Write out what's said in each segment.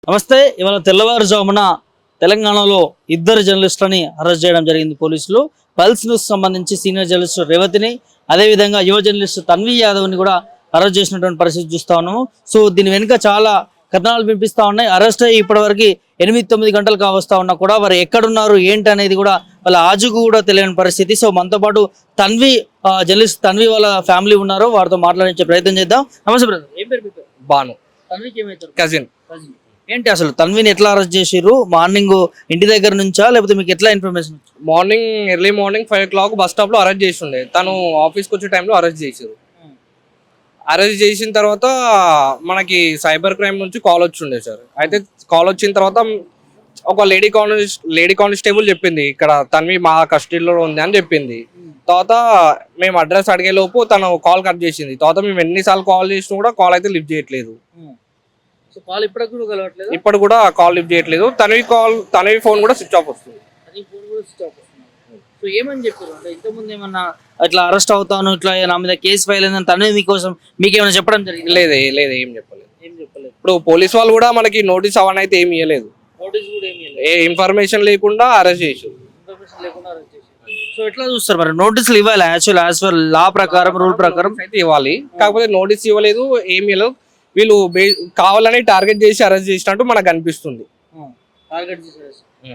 నమస్తే. ఇవాళ తెల్లవారుజామున తెలంగాణలో ఇద్దరు జర్నలిస్టులని అరెస్ట్ చేయడం జరిగింది పోలీసులు. పల్స్ న్యూస్ సంబంధించి సీనియర్ జర్నలిస్ట్ రేవతిని, అదేవిధంగా యువ జర్నలిస్ట్ తన్వి యాదవ్ని కూడా అరెస్ట్ చేసినటువంటి పరిస్థితి చూస్తా ఉన్నాము. సో దీని వెనుక చాలా కథనాలు వినిపిస్తా ఉన్నాయి. అరెస్ట్ అయ్యి ఇప్పటివరకు 8-9 గంటలు కావస్తా ఉన్నా కూడా వారు ఎక్కడున్నారు ఏంటి అనేది కూడా వాళ్ళ ఆజుకు కూడా తెలియని పరిస్థితి. సో మనతో పాటు తన్వి జర్నలిస్ట్ తన్వి వాళ్ళ ఫ్యామిలీ ఉన్నారు, వారితో మాట్లాడించే ప్రయత్నం చేద్దాం. నమస్తే బ్రదర్, ఏం పేరు? బాను. తన్వికి ఏమవుతారు? కజిన్. ఏంటి అసలు తన్విని ఎట్లా అరెస్ట్ చేసిర్రు? మార్నింగ్ ఇంటి దగ్గర నుంచా లేకపోతే మీకు ఎట్లా information? Early morning 5 o'clock bus stop లో అరెస్ట్ చేసిండే. తను ఆఫీస్కి వచ్చే టైంలో అరెస్ట్ చేసారు. అరెస్ట్ చేసిన తర్వాత మనకి సైబర్ క్రైమ్ నుంచి కాల్ వచ్చిండే సార్. అయితే కాల్ వచ్చిన తర్వాత ఒక లేడీ కానిస్టేబుల్ చెప్పింది, ఇక్కడ తన్వి మా కస్టడీలో ఉంది అని చెప్పింది. తర్వాత మేము అడ్రస్ అడిగే లోపు తను కాల్ కట్ చేసింది. తర్వాత మేము ఎన్నిసార్లు కాల్ చేసినా కూడా కాల్ అయితే లిఫ్ట్ చేయట్లేదు. ఇప్పుడు కూడా కాల్ లిఫ్ట్ చేయట్లేదు. తనవి ఫోన్ కూడా స్విచ్ ఆఫ్ వస్తుంది. సో ఏమని చెప్పారు అంటే ఇంతకుముందు ఏమన్నా అట్లా అరెస్ట్ అవుతాను, ఇట్లా నా మీద కేసు ఫైల్ అయిందని తనవి మీకోసం మీకేమైనా చెప్పడం జరిగింది? లేదు, ఏం చెప్పలేదు. ఇప్పుడు పోలీస్ వాళ్ళు కూడా మనకి నోటీస్ అవన్నీ అయితే ఏమి ఇవ్వలేదు. ఏ ఇన్ఫర్మేషన్ లేకుండా అరెస్ట్ చేసారు. సో ఎట్లా చూస్తారు మరి? నోటీసులు ఇవ్వాలి యాక్చువల్ యాజ్ పర్ లా ప్రకారం, రూల్ ప్రకారం అయితే ఇవ్వాలి. కాకపోతే నోటీస్ ఇవ్వలేదు, ఏమి ఇవ్వలేదు. వీళ్ళు కావాలని టార్గెట్ చేసి అరెస్ట్ చేసినట్టు మనకు అనిపిస్తుంది.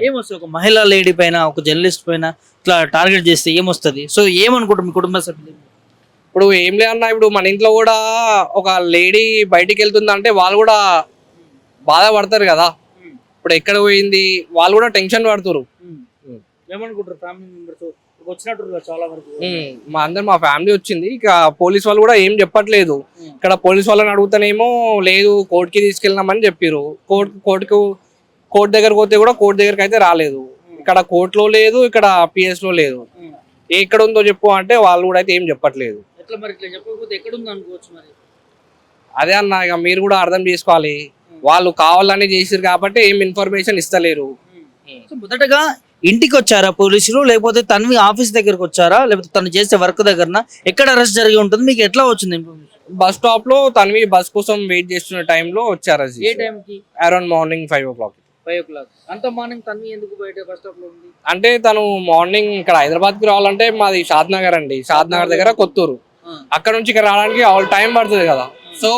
ఏమొస్తుంది ఒక మహిళా లేడీ పైన, ఒక జర్నలిస్ట్ పైన ఇట్లా టార్గెట్ చేస్తే ఏమొస్తుంది? సో ఏమనుకుంటారు మీ కుటుంబ సభ్యులు? ఇప్పుడు ఏం లేదన్నా, ఇప్పుడు మన ఇంట్లో కూడా ఒక లేడీ బయటికి వెళ్తుందంటే వాళ్ళు కూడా బాధపడతారు కదా. ఇప్పుడు ఎక్కడ పోయింది వాళ్ళు కూడా టెన్షన్ పడుతున్నారు. ఏమనుకుంటారు ఫ్యామిలీ మెంబర్స్ వచ్చినట్టు చాలా వరకు? మా ఫ్యామిలీ వచ్చింది. ఇక పోలీస్ వాళ్ళు కూడా ఏం చెప్పట్లేదు. ఇక్కడ పోలీస్ వాళ్ళని అడుగుతానేమో లేదు కోర్టుకి తీసుకెళ్ళినామని చెప్పారు. కోర్టు దగ్గరకు పోతే కూడా కోర్టు దగ్గరకు అయితే రాలేదు. ఇక్కడ కోర్టులో లేదు, ఇక్కడ పిఎస్ లో లేదు. ఎక్కడ ఉందో చెప్పు అంటే వాళ్ళు కూడా అయితే ఏం చెప్పట్లేదు. అదే అన్న, ఇక మీరు కూడా అర్థం చేసుకోవాలి. వాళ్ళు కావాలని చేసిరు కాబట్టి ఏం ఇన్ఫర్మేషన్ ఇస్తలేరు. మొదటగా ఇంటికి వచ్చారా పోలీసులు, లేకపోతే తన్వి ఆఫీస్ దగ్గరకు వచ్చారా, లేకపోతే తను చేసే వర్క్ దగ్గర ఎక్కడ అరెస్ట్ జరిగి ఉంటుంది? మీకు ఎట్లా వచ్చింది ఇన్ఫర్మేషన్? బస్ స్టాప్ లో తన్వి బస్ కోసం వెయిట్ చేస్తున్న టైంలో వచ్చారు. ఏ టైంకి? Around morning 5 o'clock. అంత మార్నింగ్ తన్వి ఎందుకు బయట బస్ స్టాప్ లో ఉంది? అంటే తను మార్నింగ్ ఇక్కడ హైదరాబాద్ కి రావాలంటే మాది షాద్ నగర్ అండి. షాద్ నగర్ దగ్గర కొత్తూరు. అక్కడ నుంచి ఇక్కడ రావడానికి ఆల్ టైం పడుతుంది కదా. సో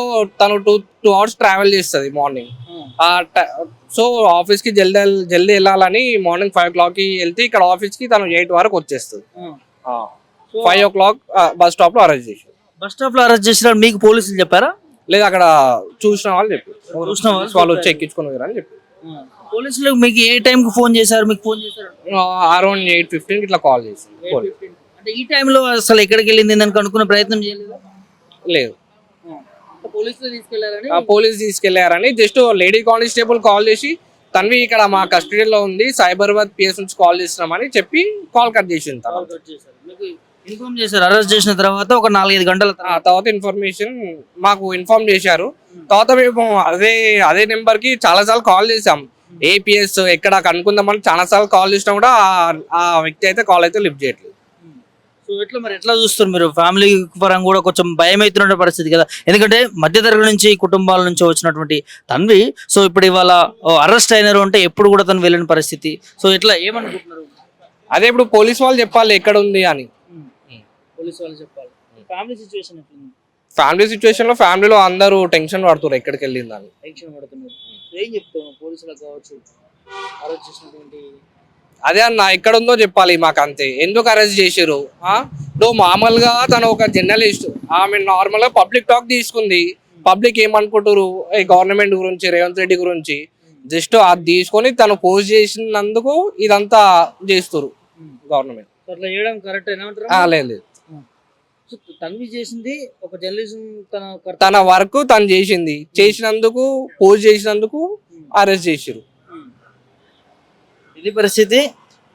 తను 2 hours ట్రావెల్ చేస్తుంది మార్నింగ్. సో ఆఫీస్ కి జల్దీ వెళ్ళాలని మార్నింగ్ 5 o'clock కి వెళ్తే ఇక్కడ ఆఫీస్ కి తను 8 వరకు వచ్చేస్తుంది. 5 o'clock బస్ స్టాప్ లో అరెస్ట్ చేశారు. బస్ స్టాప్ లో అరెస్ట్ చేసిన మీకు పోలీసులు చెప్పారా? లేదు, అక్కడ చూసిన వాళ్ళు చెప్పారు. వాళ్ళు వచ్చి ఎక్కించుకుని అని చెప్పారు. పోలీసులు మీకు ఏ టైం కి ఫోన్ చేశారు? మీకు ఫోన్ చేశారు అరౌండ్ 8:15 ఇట్లా కాల్ చేశారు. అంటే ఈ టైంలో అసలు ఎక్కడికి వెళ్ళింది అని కనుక్కునే ప్రయత్నం చేయలేదు? లేదు, పోలీసు తీసుకెళ్లారని జస్ట్ లేడీ కానిస్టేబుల్ కాల్ చేసి తన్వి ఇక్కడ మా కస్టడీలో ఉంది, సైబరాబాద్ పిఎస్ నుంచి కాల్ చేస్తున్నామని చెప్పి కాల్ కట్ చేసింది. ఇన్ఫార్మ్ చేశారు. అరెస్ట్ చేసిన తర్వాత ఒక 4-5 గంటల తర్వాత ఇన్ఫర్మేషన్ మాకు ఇన్ఫార్మ్ చేశారు. తర్వాత మేము అదే నెంబర్ కి చాలా సార్లు కాల్ చేసాం. ఏపీఎస్ ఎక్కడ కనుక్కుందామని చాలా సార్లు కాల్ చేసినా కూడా ఆ వ్యక్తి అయితే కాల్ అయితే లిఫ్ట్ చేయట్లేదు. సో ఎట్లా చూస్తారు మీరు? ఫ్యామిలీ పరంగా కూడా కొంచెం భయం అవుతున్న పరిస్థితి కదా, ఎందుకంటే మధ్యతరగతి నుంచి కుటుంబాల నుంచి వచ్చినటువంటి తన్వి సో ఇప్పుడు ఇవాళ అరెస్ట్ అయినారు అంటే ఎప్పుడు కూడా తను వెళ్ళిన పరిస్థితి. సో ఎట్లా ఏమనుకుంటున్నారు? అదే ఇప్పుడు పోలీస్ వాళ్ళు చెప్పాలి ఎక్కడ ఉంది అని. పోలీస్ వాళ్ళు చెప్పాలి. ఫ్యామిలీ సిచ్యువేషన్ లో ఫ్యామిలీలో అందరూ టెన్షన్ పడుతున్నారు ఎక్కడికి వెళ్ళిందని. టెన్షన్ పడుతున్నారు. ఏం చెప్తాను పోలీసులకు కావచ్చు అరెస్ట్ చేసినటువంటి? అదే అన్న, ఎక్కడ ఉందో చెప్పాలి మాకు అంతే. ఎందుకు అరెస్ట్ చేసారు? ఇప్పుడు మామూలుగా తను ఒక జర్నలిస్ట్, ఆమె నార్మల్ గా పబ్లిక్ టాక్ తీసుకుంది. పబ్లిక్ ఏమనుకుంటారు ఈ గవర్నమెంట్ గురించి, రేవంత్ రెడ్డి గురించి, జస్ట్ అది తీసుకొని తను పోస్ట్ చేసినందుకు ఇదంతా చేస్తారు గవర్నమెంట్. అట్లా చేయడం కరెక్ట్? లేదు, తన్వి చేసింది ఒక జర్నలిజం, తన వర్క్ తను చేసినందుకు పోస్ట్ చేసినందుకు అరెస్ట్ చేసారు. ఇది పరిస్థితి.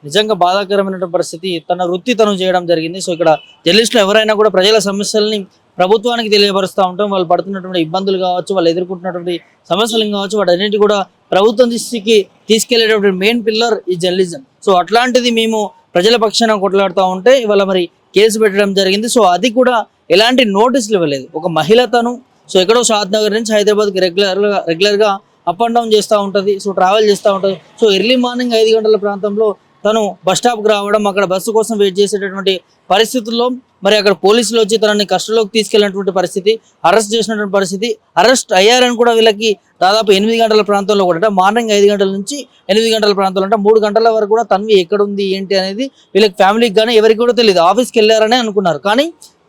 నిజంగా బాధాకరమైన పరిస్థితి. తన వృత్తి తను చేయడం జరిగింది. సో ఇక్కడ జర్నలిస్టులు ఎవరైనా కూడా ప్రజల సమస్యల్ని ప్రభుత్వానికి తెలియపరుస్తూ ఉంటాం. వాళ్ళు పడుతున్నటువంటి ఇబ్బందులు కావచ్చు, వాళ్ళు ఎదుర్కొంటున్నటువంటి సమస్యలు కావచ్చు, వాటన్నిటి కూడా ప్రభుత్వం దృష్టికి తీసుకెళ్లేటటువంటి మెయిన్ పిల్లర్ ఈ జర్నలిజం. సో అట్లాంటిది మేము ప్రజల పక్షాన కొట్లాడుతూ ఉంటే ఇవాళ మరి కేసు పెట్టడం జరిగింది. సో అది కూడా ఎలాంటి నోటీసులు ఇవ్వలేదు. ఒక మహిళ తను సో ఎక్కడో షాద్ నగర్ నుంచి హైదరాబాద్కి రెగ్యులర్గా అప్ అండ్ డౌన్ చేస్తూ ఉంటుంది, సో ట్రావెల్ చేస్తూ ఉంటుంది. సో ఎర్లీ మార్నింగ్ 5 గంటల ప్రాంతంలో తను బస్ స్టాప్కి రావడం, అక్కడ బస్సు కోసం వెయిట్ చేసేటటువంటి పరిస్థితుల్లో మరి అక్కడ పోలీసులు వచ్చి తనని కస్టడీలోకి తీసుకెళ్ళినటువంటి పరిస్థితి, అరెస్ట్ చేసినటువంటి పరిస్థితి. అరెస్ట్ అయ్యారని కూడా వీళ్ళకి దాదాపు 8 గంటల ప్రాంతంలో కూడా, అంటే మార్నింగ్ 5 గంటల నుంచి 8 గంటల ప్రాంతంలో, అంటే 3 గంటల వరకు కూడా తన్వి ఎక్కడుంది ఏంటి అనేది వీళ్ళకి ఫ్యామిలీకి కానీ ఎవరికి కూడా తెలియదు. ఆఫీస్కి వెళ్ళారనే అనుకున్నారు. కానీ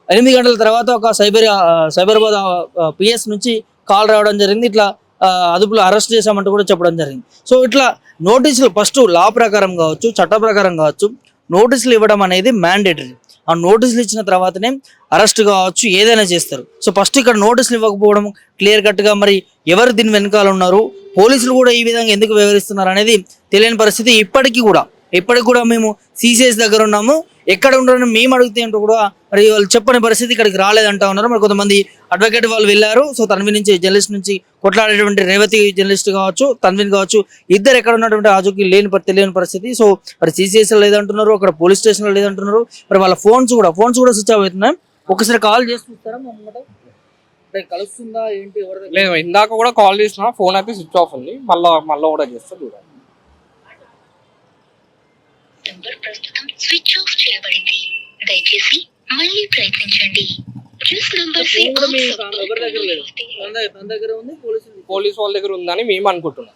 8 గంటల తర్వాత ఒక సైబరాబాద్ పిఎస్ నుంచి కాల్ రావడం జరిగింది. ఇట్లా అదుపులో అరెస్ట్ చేశామంటూ కూడా చెప్పడం జరిగింది. సో ఇట్లా నోటీసులు ఫస్ట్ లా ప్రకారం కావచ్చు, చట్ట ప్రకారం కావచ్చు, నోటీసులు ఇవ్వడం అనేది మ్యాండేటరీ. ఆ నోటీసులు ఇచ్చిన తర్వాతనే అరెస్ట్ కావచ్చు, ఏదైనా చేస్తారు. సో ఫస్ట్ ఇక్కడ నోటీసులు ఇవ్వకపోవడం, క్లియర్ కట్గా మరి ఎవరు దీని వెనకాల ఉన్నారు, పోలీసులు కూడా ఈ విధంగా ఎందుకు వ్యవహరిస్తున్నారు అనేది తెలియని పరిస్థితి. ఇప్పటికి కూడా మేము సిసిఎస్ దగ్గర ఉన్నాము, ఎక్కడ ఉన్నారని మేము అడిగితే ఏంటో కూడా మరి వాళ్ళు చెప్పని పరిస్థితి, ఇక్కడికి రాలేదంటా ఉన్నారు. మరి కొంతమంది అడ్వకేట్ వాళ్ళు వెళ్ళారు. సో తన్వి నుంచి, జర్నలిస్ట్ నుంచి కొట్లాడేటువంటి రేవతి జర్నలిస్ట్ కావచ్చు, తన్విన్ కావచ్చు, ఇద్దరు ఎక్కడ ఉన్నటువంటి ఆజుకి తెలియని పరిస్థితి. సో మరి సిసిఎస్ లేదంటున్నారు, అక్కడ పోలీస్ స్టేషన్లో లేదంటున్నారు. మరి వాళ్ళ ఫోన్స్ కూడా స్విచ్ ఆఫ్ అవుతున్నాయి. ఒకసారి కాల్ చేసి చూస్తారా కలుస్తుందా ఏంటి? లేదు, ఇందాక కూడా కాల్ చేసిన, ఫోన్ అయితే స్విచ్ ఆఫ్ ఉంది. మళ్ళీ కూడా చేస్తా చూడండి. నంబర్ ప్రస్తుతం స్విచ్ ఆఫ్ చేయబడింది, దయచేసి మళ్ళీ ప్రయత్నించండి. जिस नंबर से आप పోలీస్ వాళ్ళ దగ్గర ఉందని మేము అనుకుంటున్నాం.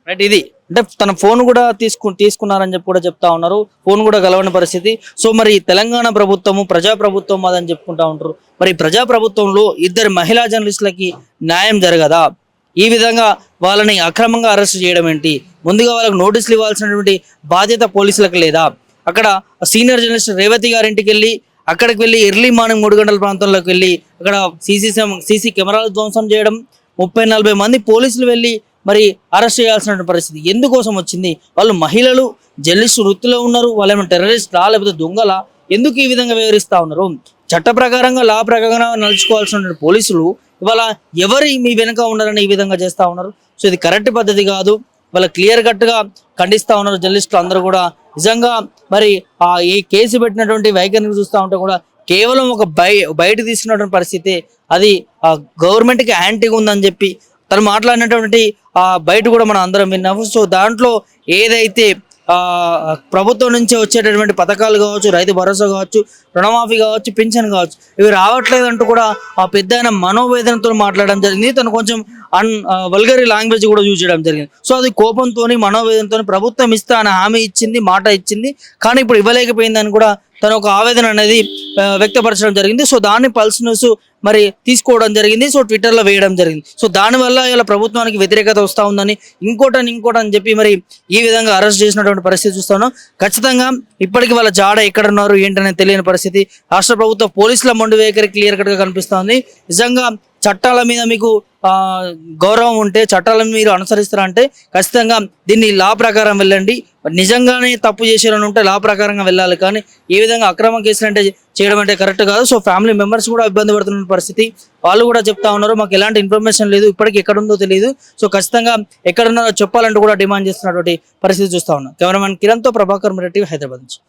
రైట్, ఇది అంటే తన ఫోన్ కూడా తీసుకున్నారని చెప్పి కూడా చెప్తా ఉన్నారు. ఫోన్ కూడా కలవని పరిస్థితి. సో మరి తెలంగాణ ప్రభుత్వము ప్రజాప్రభుత్వం అదని చెప్పుకుంటా ఉంటారు. మరి ప్రజాప్రభుత్వంలో ఇద్దరు మహిళా జర్నలిస్టులకి న్యాయం జరగదా? ఈ విధంగా వాళ్ళని అక్రమంగా అరెస్ట్ చేయడం ఏంటి? ముందుగా వాళ్ళకి నోటీసులు ఇవ్వాల్సినటువంటి బాధ్యత పోలీసులకు లేదా? అక్కడ సీనియర్ జర్నలిస్ట్ రేవతి గారింటికి వెళ్ళి, అక్కడికి వెళ్ళి ఎర్లీ మార్నింగ్ 3 గంటల ప్రాంతంలోకి వెళ్ళి అక్కడ సీసీ కెమెరాలు ధ్వంసం చేయడం, 30-40 మంది పోలీసులు వెళ్ళి మరి అరెస్ట్ చేయాల్సిన పరిస్థితి ఎందుకోసం వచ్చింది? వాళ్ళు మహిళలు జర్నలిస్టు వృత్తిలో ఉన్నారు, వాళ్ళేమో టెర్రరిస్టా లేకపోతే దొంగలా? ఎందుకు ఈ విధంగా వ్యవహరిస్తూ ఉన్నారు? చట్ట ప్రకారంగా లా ప్రకారంగా నడుచుకోవాల్సిన పోలీసులు ఇవాళ ఎవరి మీ వెనుక ఉన్నారని ఈ విధంగా చేస్తూ ఉన్నారు. సో ఇది కరెక్ట్ పద్ధతి కాదు. వాళ్ళ క్లియర్ కట్గా ఖండిస్తూ ఉన్నారు జర్నలిస్టులు అందరూ కూడా. నిజంగా మరి ఈ కేసు పెట్టినటువంటి వైఖరిని చూస్తూ ఉంటే కూడా కేవలం ఒక బయట తీసుకున్నటువంటి పరిస్థితి, అది గవర్నమెంట్కి యాంటీగా ఉందని చెప్పి తను మాట్లాడినటువంటి బయట కూడా మనం అందరం విన్నాము. సో దాంట్లో ఏదైతే ప్రభుత్వం నుంచి వచ్చేటటువంటి పథకాలు కావచ్చు, రైతు భరోసా కావచ్చు, రుణమాఫీ కావచ్చు, పింఛన్ కావచ్చు, ఇవి రావట్లేదంటూ కూడా ఆ పెద్ద ఆయన మనోవేదనతో మాట్లాడడం జరిగింది. తను కొంచెం వల్గరీ లాంగ్వేజ్ కూడా యూజ్ చేయడం జరిగింది. సో అది కోపంతో, మనోవేదనతో ప్రభుత్వం ఇస్తా అని హామీ ఇచ్చింది, మాట ఇచ్చింది, కానీ ఇప్పుడు ఇవ్వలేకపోయిందని కూడా తను ఒక ఆవేదన అనేది వ్యక్తపరచడం జరిగింది. సో దాన్ని పల్స్ న్యూస్ మరి తీసుకోవడం జరిగింది. సో ట్విట్టర్లో వేయడం జరిగింది. సో దానివల్ల ఇలా ప్రభుత్వానికి వ్యతిరేకత వస్తూ ఉందని, ఇంకోటని చెప్పి మరి ఈ విధంగా అరెస్ట్ చేసినటువంటి పరిస్థితి చూస్తాను. ఖచ్చితంగా ఇప్పటికీ వాళ్ళ జాడ ఎక్కడ ఉన్నారు ఏంటనేది తెలియని పరిస్థితి. రాష్ట్ర ప్రభుత్వ పోలీసుల మొండి వైఖరి క్లియర్ కట్గా కనిపిస్తోంది. నిజంగా చట్టాల మీద మీకు గౌరవం ఉంటే, చట్టాలను మీరు అనుసరిస్తారంటే ఖచ్చితంగా దీన్ని లా ప్రకారం వెళ్ళండి. నిజంగానే తప్పు చేసేయాలని ఉంటే లా ప్రకారంగా వెళ్ళాలి, కానీ ఏ విధంగా అక్రమ కేసులు అంటే చేయడం అంటే కరెక్ట్ కాదు. సో ఫ్యామిలీ మెంబర్స్ కూడా ఇబ్బంది పడుతున్న పరిస్థితి. వాళ్ళు కూడా చెప్తా ఉన్నారు, మాకు ఎలాంటి ఇన్ఫర్మేషన్ లేదు, ఇప్పటికి ఎక్కడుందో తెలియదు. సో ఖచ్చితంగా ఎక్కడున్నారో చెప్పాలంటూ కూడా డిమాండ్ చేస్తున్నటువంటి పరిస్థితి చూస్తా ఉన్నాం. కెమెరామెన్ కిరణ్తో ప్రభాకర్ రెడ్డి, హైదరాబాద్ నుంచి.